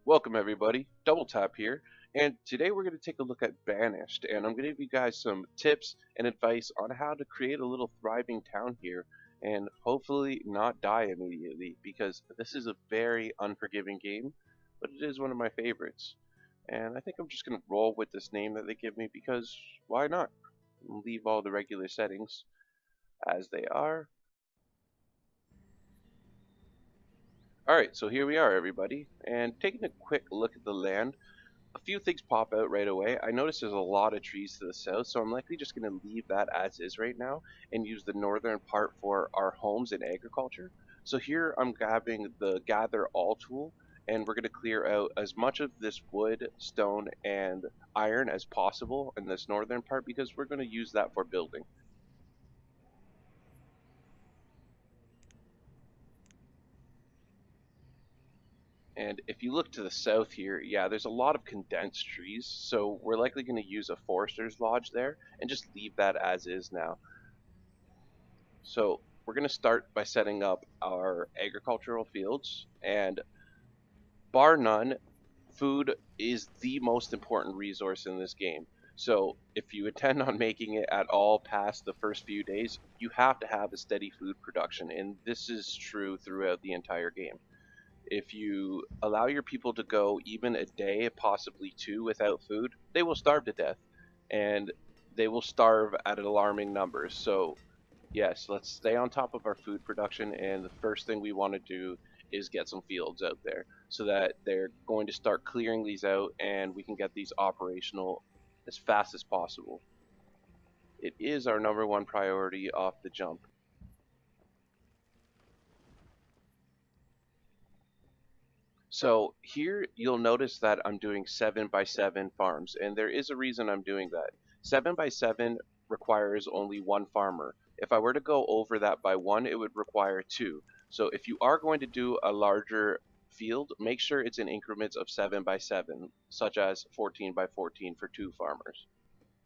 Welcome everybody, Double Tap here, and today we're going to take a look at Banished, and I'm going to give you guys some tips and advice on how to create a little thriving town here, and hopefully not die immediately, because this is a very unforgiving game, but it is one of my favorites. And I think I'm just going to roll with this name that they give me, because why not? Leave all the regular settings as they are. Alright, so here we are everybody, and taking a quick look at the land. A few things pop out right away. I notice there's a lot of trees to the south, so I'm likely just going to leave that as is right now and use the northern part for our homes and agriculture. So here I'm grabbing the gather all tool, and we're going to clear out as much of this wood, stone, and iron as possible in this northern part because we're going to use that for building. And if you look to the south here, yeah, there's a lot of condensed trees, so we're likely going to use a forester's lodge there and just leave that as is now. So we're going to start by setting up our agricultural fields, and bar none, food is the most important resource in this game. So if you intend on making it at all past the first few days, you have to have a steady food production, and this is true throughout the entire game. If you allow your people to go even a day, possibly two, without food, they will starve to death, and they will starve at alarming numbers. So yes, let's stay on top of our food production, and the first thing we want to do is get some fields out there so that they're going to start clearing these out and we can get these operational as fast as possible. It is our number one priority off the jump. So here you'll notice that I'm doing 7 by 7 farms, and there is a reason I'm doing that. 7 by 7 requires only one farmer. If I were to go over that by one, it would require two. So if you are going to do a larger field, make sure it's in increments of 7 by 7, such as 14 by 14 for two farmers.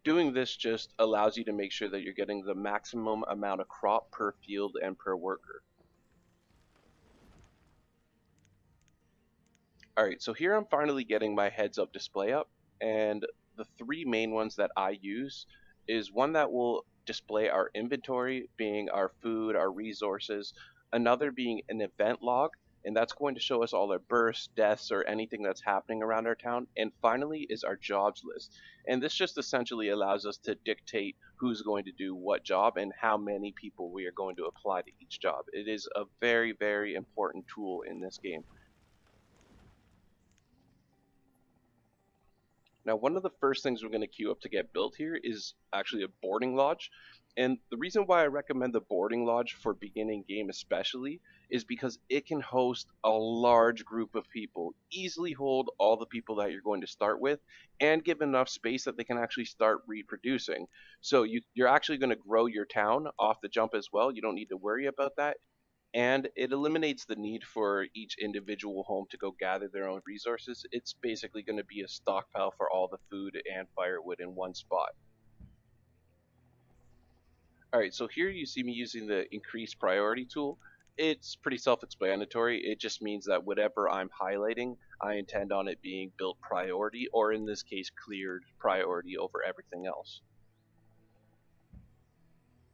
Doing this just allows you to make sure that you're getting the maximum amount of crop per field and per worker. Alright, so here I'm finally getting my heads up display up, and the three main ones that I use is one that will display our inventory, being our food, our resources, another being an event log, and that's going to show us all our births, deaths, or anything that's happening around our town, and finally is our jobs list. And this just essentially allows us to dictate who's going to do what job and how many people we are going to apply to each job. It is a very, very important tool in this game. Now, one of the first things we're going to queue up to get built here is actually a boarding lodge. And the reason why I recommend the boarding lodge for beginning game especially is because it can host a large group of people, easily hold all the people that you're going to start with, and give enough space that they can actually start reproducing. So you're actually going to grow your town off the jump as well. You don't need to worry about that, and it eliminates the need for each individual home to go gather their own resources. It's basically going to be a stockpile for all the food and firewood in one spot. Alright, so here you see me using the increase priority tool. It's pretty self-explanatory. It just means that whatever I'm highlighting, I intend on it being built priority, or in this case, cleared priority over everything else.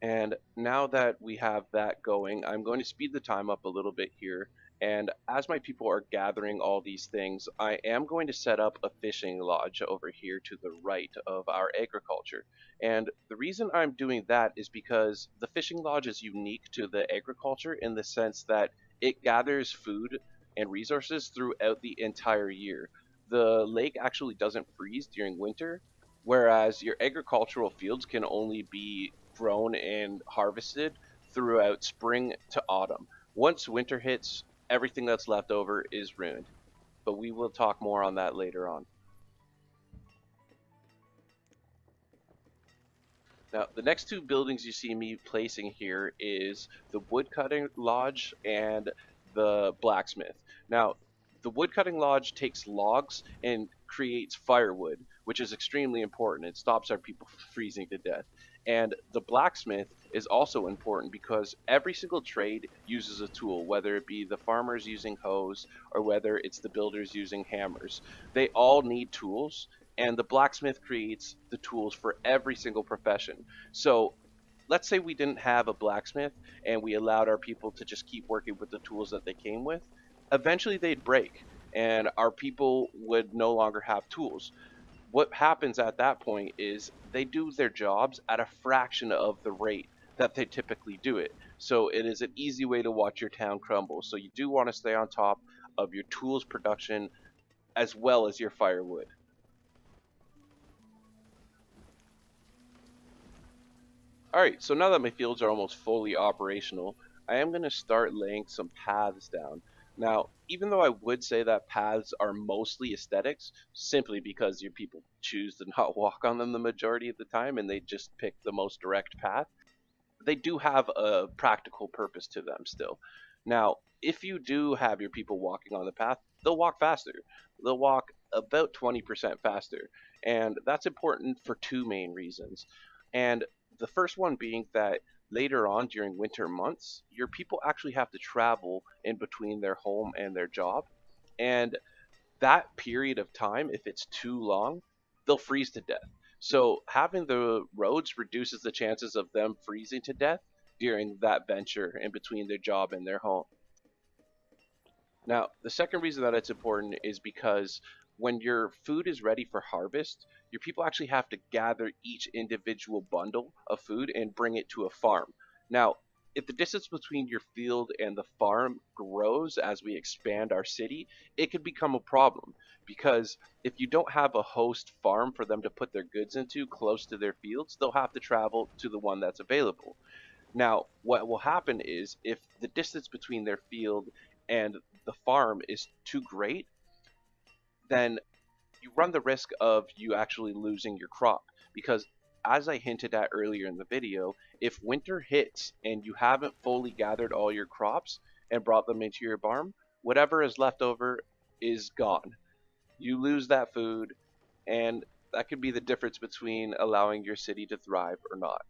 And now that we have that going, I'm going to speed the time up a little bit here. And as my people are gathering all these things, I am going to set up a fishing lodge over here to the right of our agriculture. And the reason I'm doing that is because the fishing lodge is unique to the agriculture in the sense that it gathers food and resources throughout the entire year. The lake actually doesn't freeze during winter, whereas your agricultural fields can only be grown and harvested throughout spring to autumn. Once winter hits, everything that's left over is ruined. But we will talk more on that later on. Now, the next two buildings you see me placing here is the woodcutting lodge and the blacksmith. Now, the woodcutting lodge takes logs and creates firewood, which is extremely important. It stops our people from freezing to death. And the blacksmith is also important because every single trade uses a tool, whether it be the farmers using hoes or whether it's the builders using hammers. They all need tools, and the blacksmith creates the tools for every single profession. So let's say we didn't have a blacksmith and we allowed our people to just keep working with the tools that they came with, eventually they'd break and our people would no longer have tools. What happens at that point is they do their jobs at a fraction of the rate that they typically do it. So it is an easy way to watch your town crumble. So you do want to stay on top of your tools production as well as your firewood. All right, so now that my fields are almost fully operational, I am going to start laying some paths down. Now, even though I would say that paths are mostly aesthetics, simply because your people choose to not walk on them the majority of the time and they just pick the most direct path, they do have a practical purpose to them still. Now, if you do have your people walking on the path, they'll walk faster. They'll walk about 20% faster. And that's important for two main reasons. And the first one being that later on during winter months, your people actually have to travel in between their home and their job. And that period of time, if it's too long, they'll freeze to death. So having the roads reduces the chances of them freezing to death during that venture in between their job and their home. Now, the second reason that it's important is because when your food is ready for harvest, your people actually have to gather each individual bundle of food and bring it to a farm. Now, if the distance between your field and the farm grows as we expand our city, it could become a problem because if you don't have a host farm for them to put their goods into close to their fields, they'll have to travel to the one that's available. Now, what will happen is if the distance between their field and the farm is too great, then you run the risk of you actually losing your crop. Because, as I hinted at earlier in the video, if winter hits and you haven't fully gathered all your crops and brought them into your barn, whatever is left over is gone. You lose that food, and that could be the difference between allowing your city to thrive or not.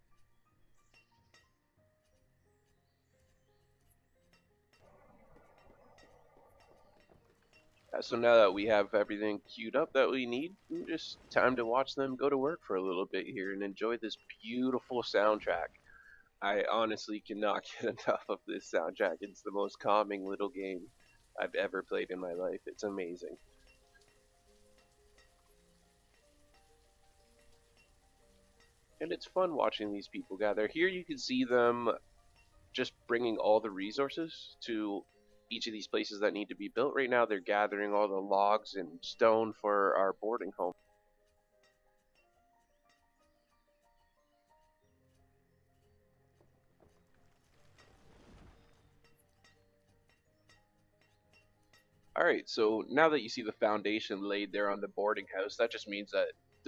So now that we have everything queued up that we need, just time to watch them go to work for a little bit here and enjoy this beautiful soundtrack. I honestly cannot get enough of this soundtrack. It's the most calming little game I've ever played in my life. It's amazing. And it's fun watching these people gather. Here you can see them just bringing all the resources to each of these places that need to be built. Right now they're gathering all the logs and stone for our boarding home. Alright, so now that you see the foundation laid there on the boarding house, that just means that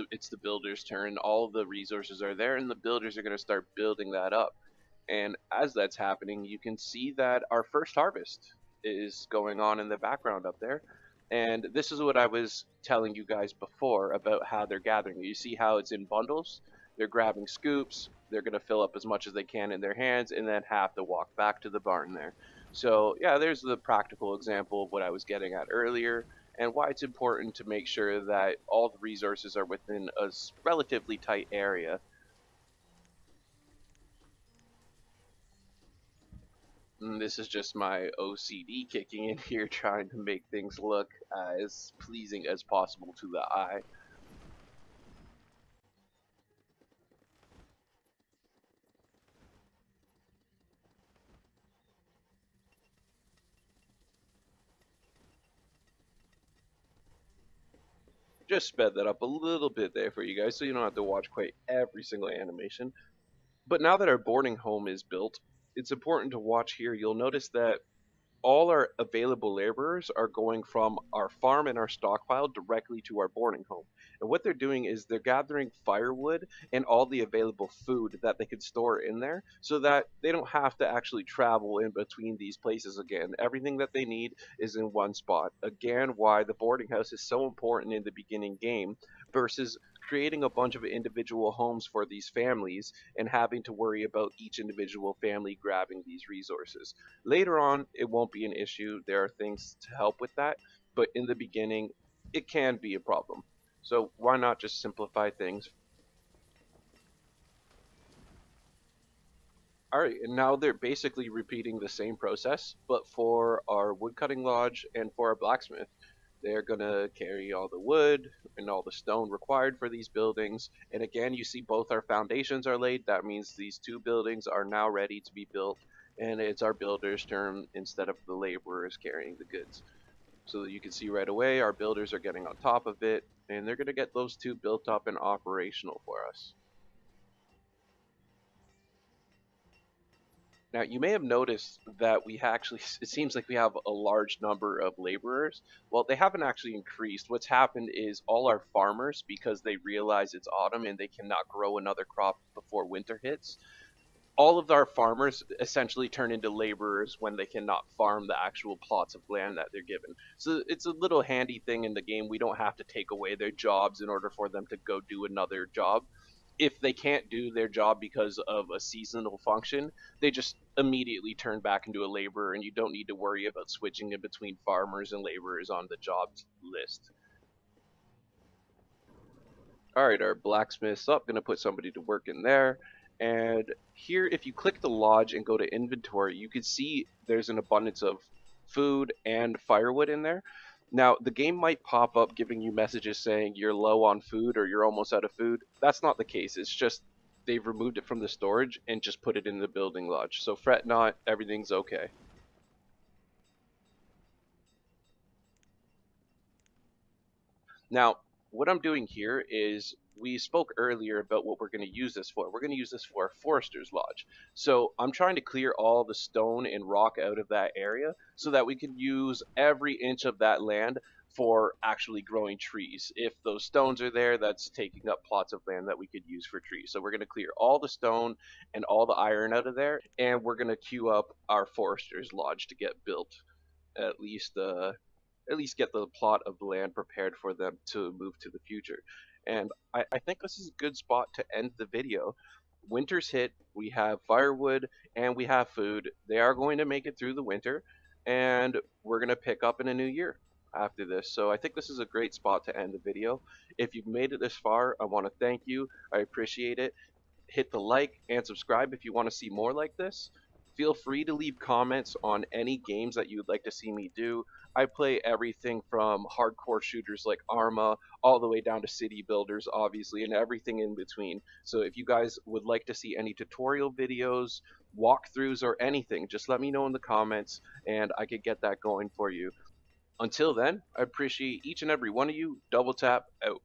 it's the builder's turn. All of the resources are there, and the builders are going to start building that up. And as that's happening, you can see that our first harvest is going on in the background up there. And this is what I was telling you guys before about how they're gathering. You see how it's in bundles? They're grabbing scoops, they're going to fill up as much as they can in their hands, and then have to walk back to the barn there. So, yeah, there's the practical example of what I was getting at earlier, and why it's important to make sure that all the resources are within a relatively tight area. This is just my OCD kicking in here, trying to make things look as pleasing as possible to the eye. Just sped that up a little bit there for you guys so you don't have to watch quite every single animation. But now that our boarding home is built, it's important to watch here. You'll notice that all our available laborers are going from our farm and our stockpile directly to our boarding home. And what they're doing is they're gathering firewood and all the available food that they could store in there so that they don't have to actually travel in between these places again. Everything that they need is in one spot. Again, why the boarding house is so important in the beginning game versus creating a bunch of individual homes for these families and having to worry about each individual family grabbing these resources. Later on, it won't be an issue. There are things to help with that, but in the beginning, it can be a problem. So why not just simplify things? All right, and now they're basically repeating the same process, but for our woodcutting lodge and for our blacksmith. They're gonna carry all the wood and all the stone required for these buildings. And again, you see both our foundations are laid. That means these two buildings are now ready to be built, and it's our builder's turn instead of the laborers carrying the goods. So you can see right away our builders are getting on top of it, and they're gonna get those two built up and operational for us. Now, you may have noticed that we actually, it seems like we have a large number of laborers. Well, they haven't actually increased. What's happened is all our farmers, because they realize it's autumn and they cannot grow another crop before winter hits, all of our farmers essentially turn into laborers when they cannot farm the actual plots of land that they're given. So it's a little handy thing in the game. We don't have to take away their jobs in order for them to go do another job. If they can't do their job because of a seasonal function, they just immediately turn back into a laborer, and you don't need to worry about switching in between farmers and laborers on the jobs list. All right, our blacksmith's up. Gonna put somebody to work in there. And here, if you click the lodge and go to inventory, you can see there's an abundance of food and firewood in there. Now, the game might pop up giving you messages saying you're low on food or you're almost out of food. That's not the case. It's just they've removed it from the storage and just put it in the building lodge. So fret not, everything's okay. Now, what I'm doing here is we spoke earlier about what we're going to use this for. We're going to use this for a forester's lodge. So I'm trying to clear all the stone and rock out of that area so that we can use every inch of that land for actually growing trees. If those stones are there, that's taking up plots of land that we could use for trees. So we're going to clear all the stone and all the iron out of there, and we're going to queue up our forester's lodge to get built. At least at least get the plot of the land prepared for them to move to the future. And I think this is a good spot to end the video. Winter's hit, we have firewood and we have food. They are going to make it through the winter, and we're going to pick up in a new year after this. So I think this is a great spot to end the video. If you've made it this far, I want to thank you. I appreciate it. Hit the like and subscribe if you want to see more like this. Feel free to leave comments on any games that you'd like to see me do. I play everything from hardcore shooters like Arma all the way down to city builders, obviously, and everything in between. So if you guys would like to see any tutorial videos, walkthroughs, or anything, just let me know in the comments and I could get that going for you. Until then, I appreciate each and every one of you. Double tap out.